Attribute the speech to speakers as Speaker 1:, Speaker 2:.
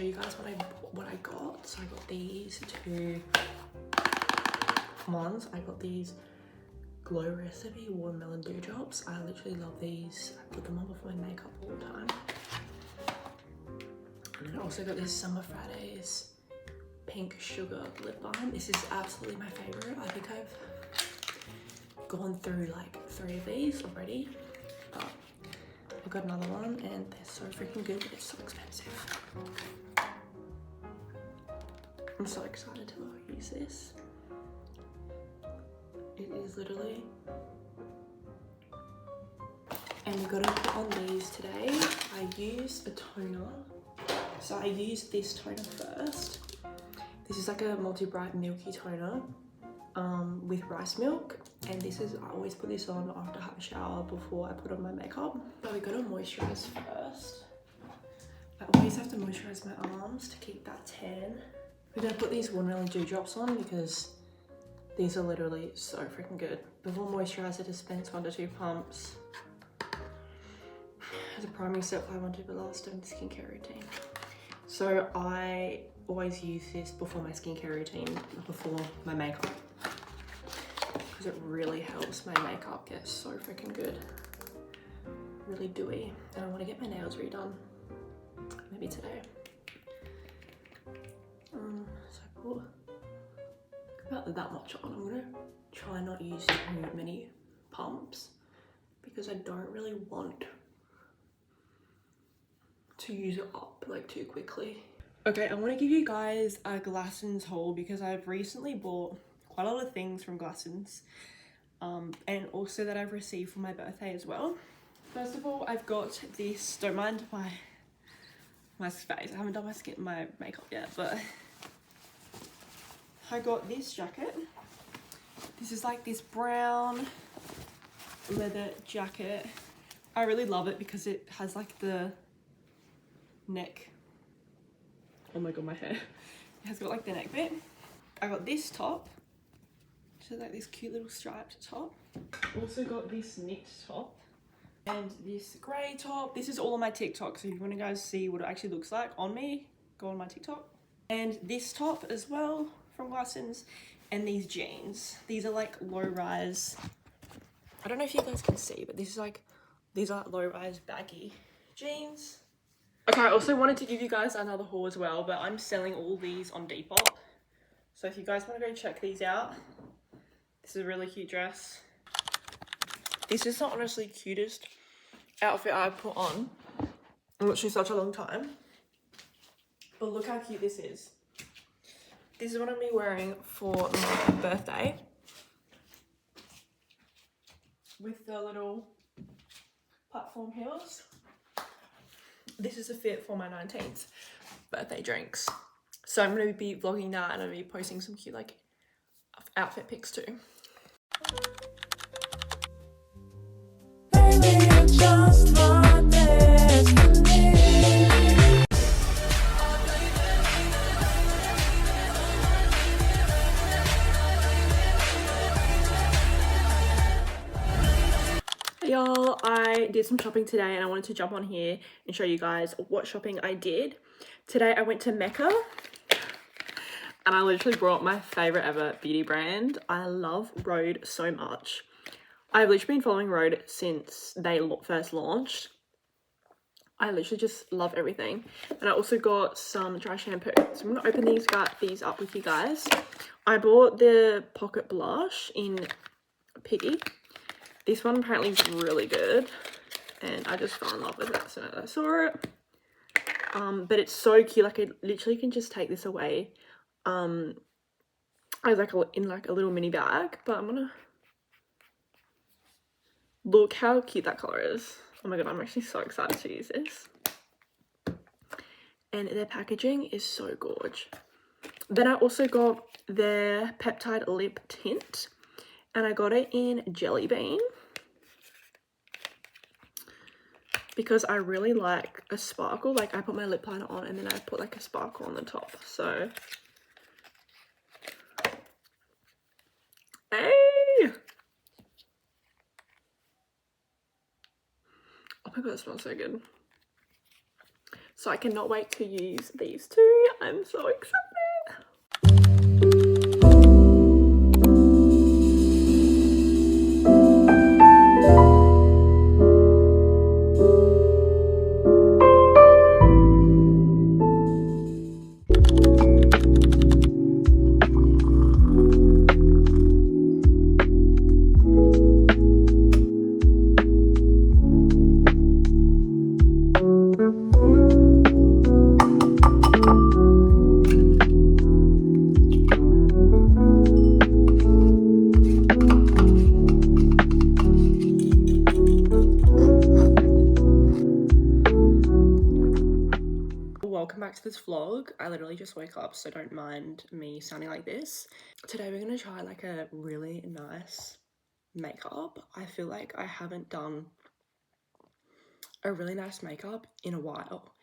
Speaker 1: show you guys what I got. So I got these two ones. I got these Glow Recipe Watermelon Dewdrops. I literally love these. I put them on before my makeup all the time. And then I also got this Summer Fridays Pink Sugar Lip Balm. This is absolutely my favorite. I think I've gone through like 3 of these already, but I've got another one and they're so freaking good, but it's so expensive. I'm so excited to use this. It is literally, and we're gonna put on these today. I used a toner, so I used this toner first. This is like a multi-bright milky toner with rice milk, and this is, I always put this on after I have a shower before I put on my makeup. But we're gonna moisturize first. I always have to moisturize my arms to keep that tan. We're gonna put these watermelon dewdrops on because these are literally so freaking good. Before moisturizer, dispense 1 to 2 pumps. As a primary set, apply 1 to 2 last in the skincare routine. So I always use this before my skincare routine, before my makeup, because it really helps my makeup get so freaking good. Really dewy. And I want to get my nails redone, maybe today. So I put about that much on. I'm gonna try not use too many pumps because I don't really want to use it up like too quickly. Okay, I want to give you guys a Glassons haul because I've recently bought quite a lot of things from Glassons, and also that I've received for my birthday as well. First of all, I've got this, don't mind my face, I haven't done my makeup yet, but I got this jacket. This is like this brown leather jacket. I really love it because it has like the neck. Oh my god, my hair. It has got like the neck bit. I got this top, which is like this cute little striped top. Also got this knit top and this grey top. This is all on my TikTok, so if you want to guys see what it actually looks like on me, go on my TikTok. And this top as well from Glassons, and these jeans. These are like low-rise. I don't know if you guys can see, but this is like, these are low-rise baggy jeans. Okay, I also wanted to give you guys another haul as well, but I'm selling all these on Depop. So if you guys want to go check these out, this is a really cute dress. This is not honestly the cutest outfit I've put on in literally such a long time. But look how cute this is. This is what I'm going to be wearing for my birthday. With the little platform heels. This is a fit for my 19th birthday drinks. So I'm going to be vlogging that, and I'm going to be posting some cute like outfit pics too. Baby, I just want destiny. Y'all, I did some shopping today and I wanted to jump on here and show you guys what shopping I did. Today I went to Mecca and I literally brought my favorite ever beauty brand. I love Rhode so much. I've literally been following Rhode since they first launched. I literally just love everything. And I also got some dry shampoo. So I'm going to open these up with you guys. I bought the Pocket Blush in Piggy. This one apparently is really good, and I just fell in love with it as soon as I saw it. But it's so cute. Like, I literally can just take this away as like in like a little mini bag. But I'm gonna look how cute that color is. Oh my god, I'm actually so excited to use this. And their packaging is so gorge. Then I also got their Peptide Lip Tint, and I got it in Jelly Bean because I really like a sparkle. Like, I put my lip liner on and then I put like a sparkle on the top. So, hey! Oh my god, it smells so good. So I cannot wait to use these two. I'm so excited. Welcome back to this vlog. I literally just woke up, so don't mind me sounding like this. Today we're gonna try like a really nice makeup. I feel like I haven't done a really nice makeup in a while.